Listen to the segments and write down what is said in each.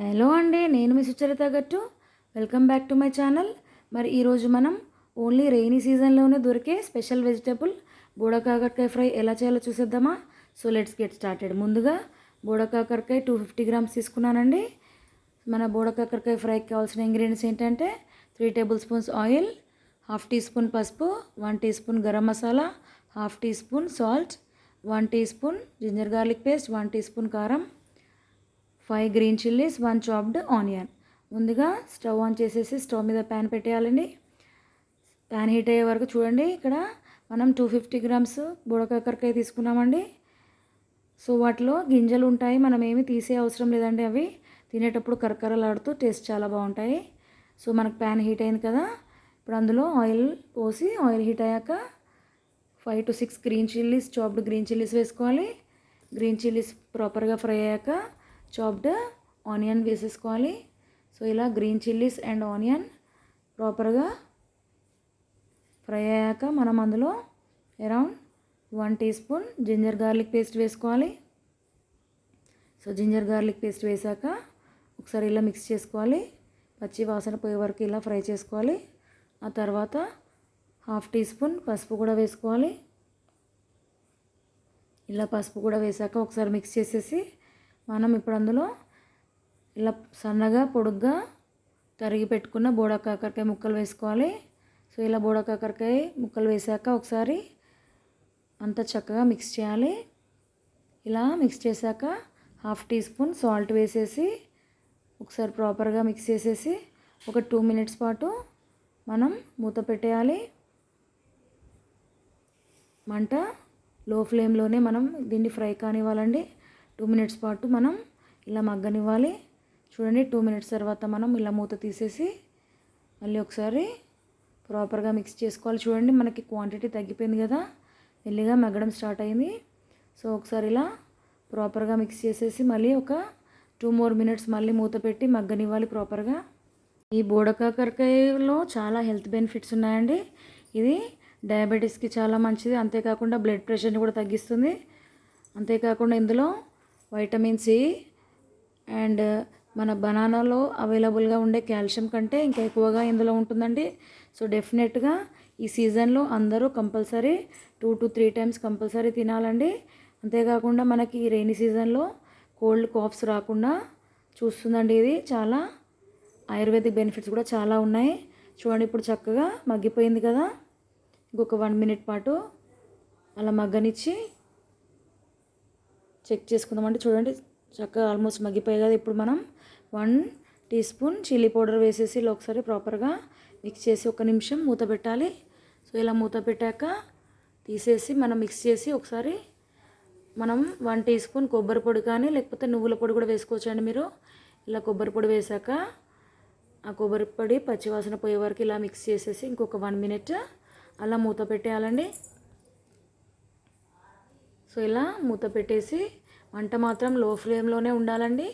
Hello అండి, నేను మీ సుచరిత గట్టు. Welcome back to my channel. మరి ఈరోజు మనం ఓన్లీ రెయినీ సీజన్లోనే దొరికే స్పెషల్ వెజిటేబుల్ బోడకాకరకాయ ఫ్రై ఎలా చేయాలో చూసేద్దామా. So let's get started. ముందుగా బోడకాకరకాయ 250 గ్రామ్స్ తీసుకున్నానండి. మన బోడకాకరకాయ ఫ్రైకి కావాల్సిన ఇంగ్రీడియంట్స్ ఏంటంటే 3 tablespoons oil, half teaspoon పసుపు, 1 teaspoon garam masala, half teaspoon salt, 1 teaspoon ginger garlic paste, 1 teaspoon కారం, 5 గ్రీన్ చిల్లీస్, 1 చాప్డ్ ఆనియన్. ముందుగా స్టవ్ ఆన్ చేసేసి స్టవ్ మీద ప్యాన్ పెట్టేయాలండి. ప్యాన్ హీట్ అయ్యే వరకు చూడండి. ఇక్కడ మనం 250 గ్రామ్స్ బుడకాకరకాయ తీసుకున్నామండి. సో వాటిలో గింజలు ఉంటాయి, మనం ఏమి తీసే అవసరం లేదండి. అవి తినేటప్పుడు కరకరలాడుతూ టేస్ట్ చాలా బాగుంటాయి. సో మనకు ప్యాన్ హీట్ అయింది కదా, ఇప్పుడు అందులో ఆయిల్ పోసి ఆయిల్ హీట్ అయ్యాక 5 to 6 green chillies, chopped green chillies వేసుకోవాలి. గ్రీన్ చిల్లీస్ ప్రాపర్గా ఫ్రై అయ్యాక చాప్డ్ ఆనియన్ వేసేసుకోవాలి. సో ఇలా గ్రీన్ చిల్లీస్ అండ్ ఆనియన్ ప్రాపర్గా ఫ్రై అయ్యాక మనం అందులో around 1 teaspoon ginger garlic paste వేసుకోవాలి. సో జింజర్ గార్లిక్ పేస్ట్ వేసాక ఒకసారి ఇలా మిక్స్ చేసుకోవాలి. పచ్చి వాసన పోయే వరకు ఇలా ఫ్రై చేసుకోవాలి. ఆ తర్వాత హాఫ్ టీ స్పూన్ పసుపు కూడా వేసుకోవాలి. ఇలా పసుపు కూడా వేసాక ఒకసారి మిక్స్ చేసేసి మనం ఇప్పుడు అందులో ఇలా సన్నగా పొడుగ్గా తరిగి పెట్టుకున్న బోడకాకరకాయ ముక్కలు వేసుకోవాలి. సో ఇలా బోడకాకరకాయ ముక్కలు వేసాక ఒకసారి అంతా చక్కగా మిక్స్ చేయాలి. ఇలా మిక్స్ చేశాక హాఫ్ టీ స్పూన్ సాల్ట్ వేసేసి ఒకసారి ప్రాపర్గా మిక్స్ చేసేసి ఒక 2 minutes పాటు మనం మూత పెట్టేయాలి. మంట లో ఫ్లేమ్లోనే మనం దీన్ని ఫ్రై కానివ్వాలండి. 2 minutes పాటు మనం ఇలా మగ్గనివ్వాలి. చూడండి, 2 minutes తర్వాత మనం ఇలా మూత తీసేసి మళ్ళీ ఒకసారి ప్రాపర్గా మిక్స్ చేసుకోవాలి. చూడండి, మనకి క్వాంటిటీ తగ్గిపోయింది కదా, మెల్లిగా మగ్గడం స్టార్ట్ అయింది. సో ఒకసారి ఇలా ప్రాపర్గా మిక్స్ చేసేసి మళ్ళీ ఒక 2 more minutes మళ్ళీ మూత పెట్టి మగ్గనివ్వాలి ప్రాపర్గా. ఈ బోడకాకరకాయలో చాలా హెల్త్ బెనిఫిట్స్ ఉన్నాయండి. ఇది డయాబెటీస్కి చాలా మంచిది, అంతేకాకుండా బ్లడ్ ప్రెషర్ని కూడా తగ్గిస్తుంది. అంతేకాకుండా ఇందులో వైటమిన్ సి అండ్ మన బనానాలో అవైలబుల్గా ఉండే కాల్షియం కంటే ఇంకా ఎక్కువగా ఇందులో ఉంటుందండి. సో డెఫినెట్గా ఈ సీజన్లో అందరూ కంపల్సరీ 2 to 3 times కంపల్సరీ తినాలండి. అంతేకాకుండా మనకి ఈ రెయినీ సీజన్లో కోల్డ్ కాఫ్స్ రాకుండా చూస్తుందండి. ఇది చాలా ఆయుర్వేదిక్ బెనిఫిట్స్ కూడా చాలా ఉన్నాయి. చూడండి, ఇప్పుడు చక్కగా మగ్గిపోయింది కదా, ఇంకొక 1 minute పాటు అలా మగ్గనిచ్చి చెక్ చేసుకుందామంటే చూడండి చక్కగా ఆల్మోస్ట్ మగ్గిపోయాయి కదా. ఇప్పుడు మనం 1 టీ స్పూన్ చిల్లీ పౌడర్ వేసేసి ఇలా ఒకసారి ప్రాపర్గా మిక్స్ చేసి 1 నిమిషం మూత పెట్టాలి. సో ఇలా మూత పెట్టాక తీసేసి మనం మిక్స్ చేసి ఒకసారి మనం 1 టీ స్పూన్ కొబ్బరి పొడి కానీ లేకపోతే నువ్వుల పొడి కూడా వేసుకోవచ్చండి మీరు. ఇలా కొబ్బరి పొడి వేసాక ఆ కొబ్బరి పొడి పచ్చివాసన పోయే వరకు ఇలా మిక్స్ చేసేసి ఇంకొక 1 minute అలా మూత పెట్టేయాలండి. సో ఇలా మూత పెట్టేసి వంట మాత్రం లో ఫ్లేమ్లోనే ఉండాలండి.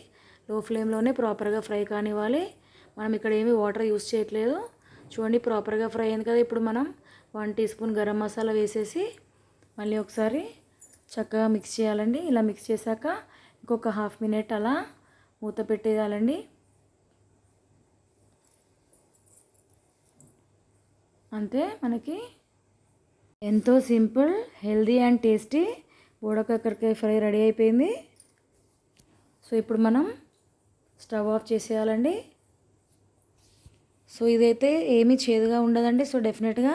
లో ఫ్లేమ్లోనే ప్రాపర్గా ఫ్రై కానివ్వాలి. మనం ఇక్కడ ఏమీ వాటర్ యూస్ చేయట్లేదు. చూడండి, ప్రాపర్గా ఫ్రై అయింది కదా. ఇప్పుడు మనం 1 టీ స్పూన్ గరం మసాలా వేసేసి మళ్ళీ ఒకసారి చక్కగా మిక్స్ చేయాలండి. ఇలా మిక్స్ చేశాక ఇంకొక 1/2 minute అలా మూత పెట్టేయాలండి. అంతే, మనకి ఎంతో సింపుల్, హెల్దీ అండ్ టేస్టీ బోడకాకరకాయ ఫ్రై రెడీ అయిపోయింది. సో ఇప్పుడు మనం స్టవ్ ఆఫ్ చేసేయాలండి. సో ఇదైతే ఏమీ చేదుగా ఉండదండి. సో డెఫినెట్గా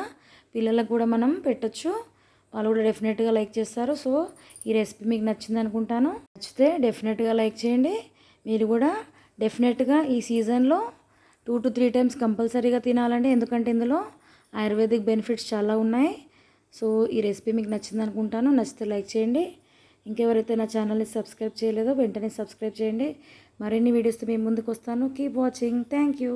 పిల్లలకు కూడా మనం పెట్టచ్చు, వాళ్ళు కూడా డెఫినెట్గా లైక్ చేస్తారు. సో ఈ రెసిపీ మీకు నచ్చింది అనుకుంటాను. నచ్చితే డెఫినెట్గా లైక్ చేయండి. మీరు కూడా డెఫినెట్గా ఈ సీజన్లో 2 to 3 times కంపల్సరీగా తినాలండి, ఎందుకంటే ఇందులో ఆయుర్వేదిక్ బెనిఫిట్స్ చాలా ఉన్నాయి. సో ఈ రెసిపీ మీకు నచ్చింది అనుకుంటాను. నచ్చితే లైక్ చేయండి. ఇంకెవరైతే నా ఛానల్ని సబ్స్క్రైబ్ చేయలేదో వెంటనే సబ్స్క్రైబ్ చేయండి. మరిన్ని వీడియోస్తో మేము ముందుకు వస్తాను. Keep watching. Thank you.